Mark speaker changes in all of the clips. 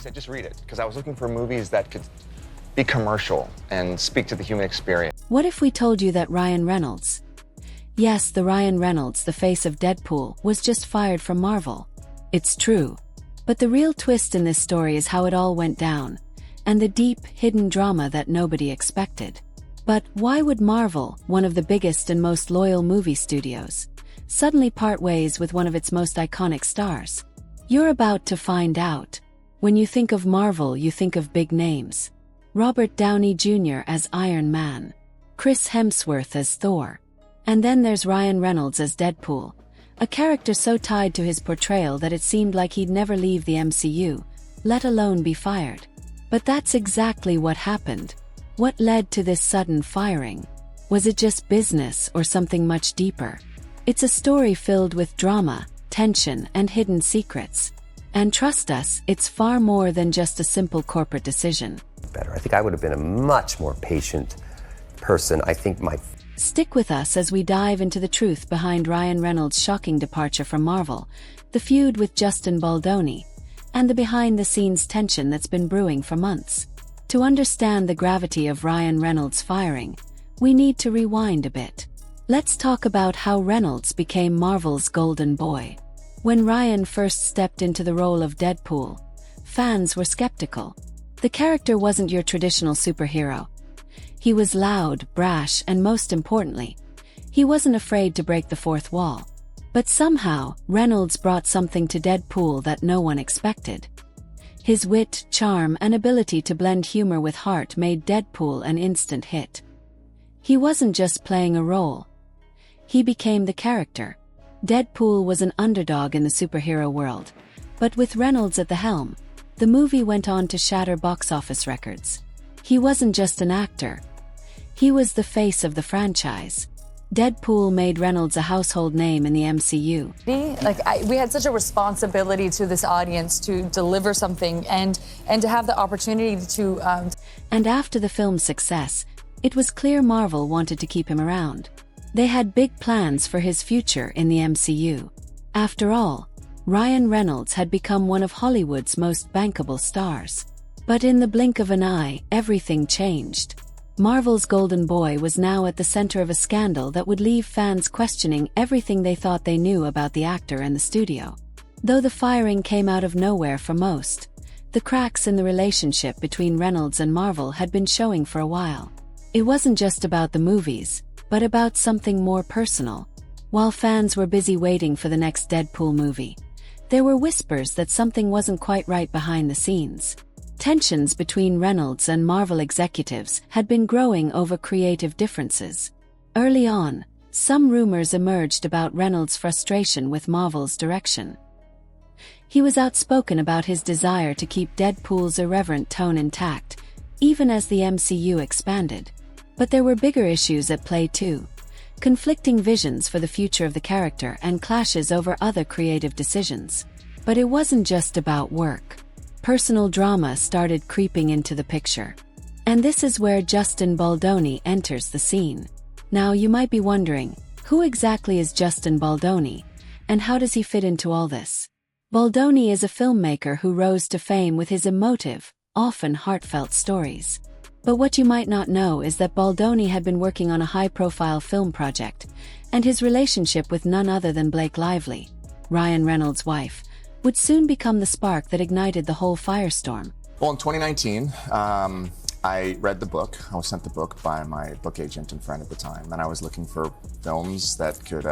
Speaker 1: said, just read it, because I was looking for movies that could be commercial and speak to the human experience.
Speaker 2: What if we told you that Ryan Reynolds, yes, the Ryan Reynolds, the face of Deadpool, was just fired from Marvel? It's true. But the real twist in this story is how it all went down, and the deep, hidden drama that nobody expected. But why would Marvel, one of the biggest and most loyal movie studios, suddenly part ways with one of its most iconic stars? You're about to find out. When you think of Marvel, you think of big names. Robert Downey Jr. as Iron Man, Chris Hemsworth as Thor, and then there's Ryan Reynolds as Deadpool, a character so tied to his portrayal that it seemed like he'd never leave the MCU, let alone be fired. But that's exactly what happened. What led to this sudden firing? Was it just business or something much deeper? It's a story filled with drama, tension, and hidden secrets. And trust us, it's far more than just a simple corporate decision.
Speaker 3: I think I would have been a much more patient person.
Speaker 2: Stick with us as we dive into the truth behind Ryan Reynolds' shocking departure from Marvel, the feud with Justin Baldoni, and the behind-the-scenes tension that's been brewing for months. To understand the gravity of Ryan Reynolds' firing, we need to rewind a bit. Let's talk about how Reynolds became Marvel's golden boy. When Ryan first stepped into the role of Deadpool, fans were skeptical. The character wasn't your traditional superhero. He was loud, brash, and most importantly, he wasn't afraid to break the fourth wall. But somehow, Reynolds brought something to Deadpool that no one expected. His wit, charm, and ability to blend humor with heart made Deadpool an instant hit. He wasn't just playing a role. He became the character. Deadpool was an underdog in the superhero world, but with Reynolds at the helm, the movie went on to shatter box office records. He wasn't just an actor. He was the face of the franchise. Deadpool made Reynolds a household name in the MCU.
Speaker 4: We had such a responsibility to this audience to deliver something and to have the opportunity to...
Speaker 2: And after the film's success, it was clear Marvel wanted to keep him around. They had big plans for his future in the MCU. After all, Ryan Reynolds had become one of Hollywood's most bankable stars. But in the blink of an eye, everything changed. Marvel's golden boy was now at the center of a scandal that would leave fans questioning everything they thought they knew about the actor and the studio. Though the firing came out of nowhere for most, the cracks in the relationship between Reynolds and Marvel had been showing for a while. It wasn't just about the movies, but about something more personal. While fans were busy waiting for the next Deadpool movie, there were whispers that something wasn't quite right behind the scenes. Tensions between Reynolds and Marvel executives had been growing over creative differences. Early on, some rumors emerged about Reynolds' frustration with Marvel's direction. He was outspoken about his desire to keep Deadpool's irreverent tone intact, even as the MCU expanded. But there were bigger issues at play too. Conflicting visions for the future of the character and clashes over other creative decisions. But it wasn't just about work. Personal drama started creeping into the picture. And this is where Justin Baldoni enters the scene. Now you might be wondering, who exactly is Justin Baldoni, and how does he fit into all this? Baldoni is a filmmaker who rose to fame with his emotive, often heartfelt stories. But what you might not know is that Baldoni had been working on a high-profile film project, and his relationship with none other than Blake Lively, Ryan Reynolds' wife, would soon become the spark that ignited the whole firestorm.
Speaker 5: Well, in 2019, I read the book. I was sent the book by my book agent and friend at the time, and I was looking for films that could...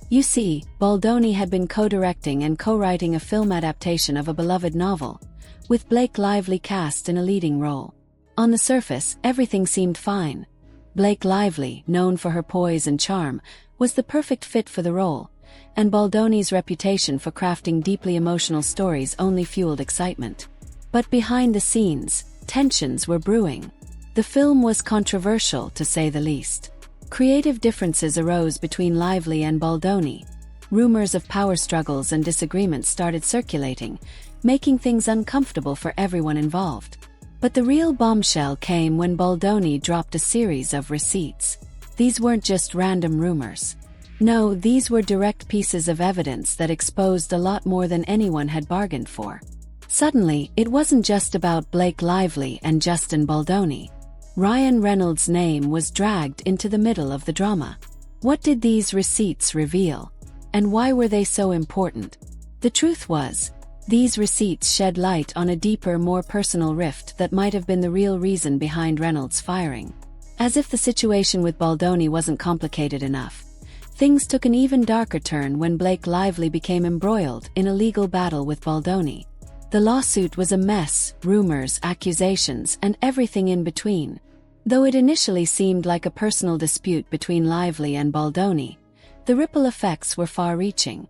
Speaker 2: You see, Baldoni had been co-directing and co-writing a film adaptation of a beloved novel, with Blake Lively cast in a leading role. On the surface, everything seemed fine. Blake Lively, known for her poise and charm, was the perfect fit for the role, and Baldoni's reputation for crafting deeply emotional stories only fueled excitement. But behind the scenes, tensions were brewing. The film was controversial, to say the least. Creative differences arose between Lively and Baldoni. Rumors of power struggles and disagreements started circulating, making things uncomfortable for everyone involved. But the real bombshell came when Baldoni dropped a series of receipts. These weren't just random rumors. No, these were direct pieces of evidence that exposed a lot more than anyone had bargained for. Suddenly, it wasn't just about Blake Lively and Justin Baldoni. Ryan Reynolds' name was dragged into the middle of the drama. What did these receipts reveal? And why were they so important? The truth was, these receipts shed light on a deeper, more personal rift that might have been the real reason behind Reynolds' firing. As if the situation with Baldoni wasn't complicated enough, things took an even darker turn when Blake Lively became embroiled in a legal battle with Baldoni. The lawsuit was a mess, rumors, accusations, and everything in between. Though it initially seemed like a personal dispute between Lively and Baldoni, the ripple effects were far-reaching.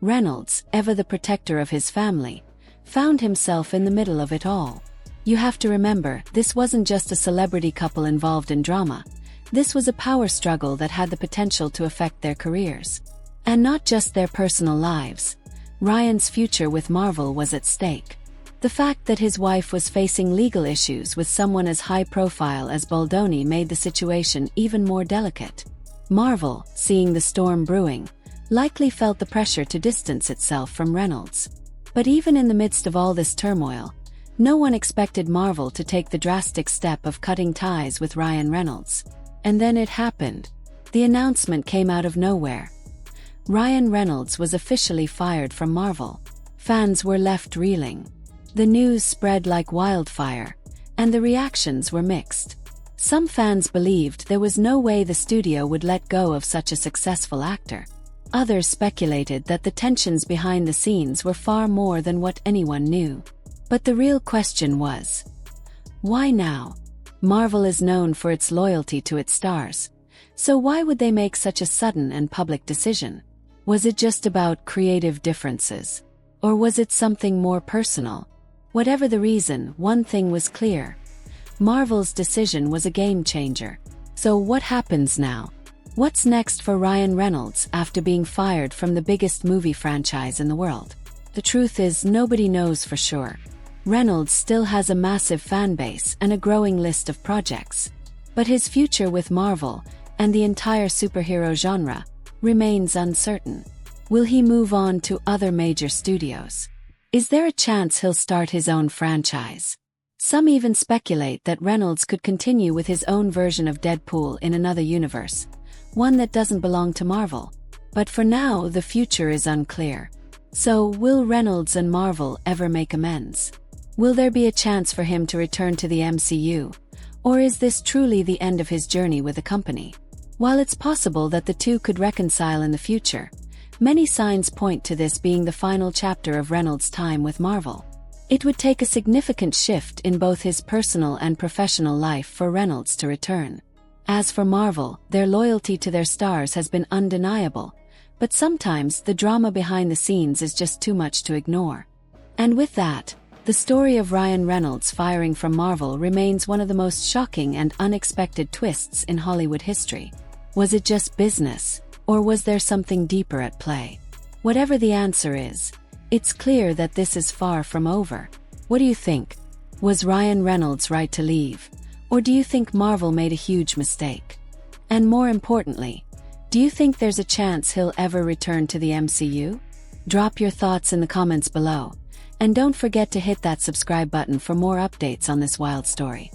Speaker 2: Reynolds, ever the protector of his family, found himself in the middle of it all. You have to remember, this wasn't just a celebrity couple involved in drama. This was a power struggle that had the potential to affect their careers. And not just their personal lives. Ryan's future with Marvel was at stake. The fact that his wife was facing legal issues with someone as high-profile as Baldoni made the situation even more delicate. Marvel, seeing the storm brewing, likely felt the pressure to distance itself from Reynolds. But even in the midst of all this turmoil, no one expected Marvel to take the drastic step of cutting ties with Ryan Reynolds. And then it happened. The announcement came out of nowhere. Ryan Reynolds was officially fired from Marvel. Fans were left reeling. The news spread like wildfire, and the reactions were mixed. Some fans believed there was no way the studio would let go of such a successful actor. Others speculated that the tensions behind the scenes were far more than what anyone knew. But the real question was, why now? Marvel is known for its loyalty to its stars. So why would they make such a sudden and public decision? Was it just about creative differences? Or was it something more personal? Whatever the reason, one thing was clear. Marvel's decision was a game changer. So what happens now? What's next for Ryan Reynolds after being fired from the biggest movie franchise in the world? The truth is, nobody knows for sure. Reynolds still has a massive fan base and a growing list of projects. But his future with Marvel, and the entire superhero genre, remains uncertain. Will he move on to other major studios? Is there a chance he'll start his own franchise? Some even speculate that Reynolds could continue with his own version of Deadpool in another universe, one that doesn't belong to Marvel. But for now, the future is unclear. So, will Reynolds and Marvel ever make amends? Will there be a chance for him to return to the MCU? Or is this truly the end of his journey with the company? While it's possible that the two could reconcile in the future, many signs point to this being the final chapter of Reynolds' time with Marvel. It would take a significant shift in both his personal and professional life for Reynolds to return. As for Marvel, their loyalty to their stars has been undeniable, but sometimes the drama behind the scenes is just too much to ignore. And with that, the story of Ryan Reynolds firing from Marvel remains one of the most shocking and unexpected twists in Hollywood history. Was it just business, or was there something deeper at play? Whatever the answer is, it's clear that this is far from over. What do you think? Was Ryan Reynolds right to leave? Or do you think Marvel made a huge mistake? And more importantly, do you think there's a chance he'll ever return to the MCU? Drop your thoughts in the comments below. And don't forget to hit that subscribe button for more updates on this wild story.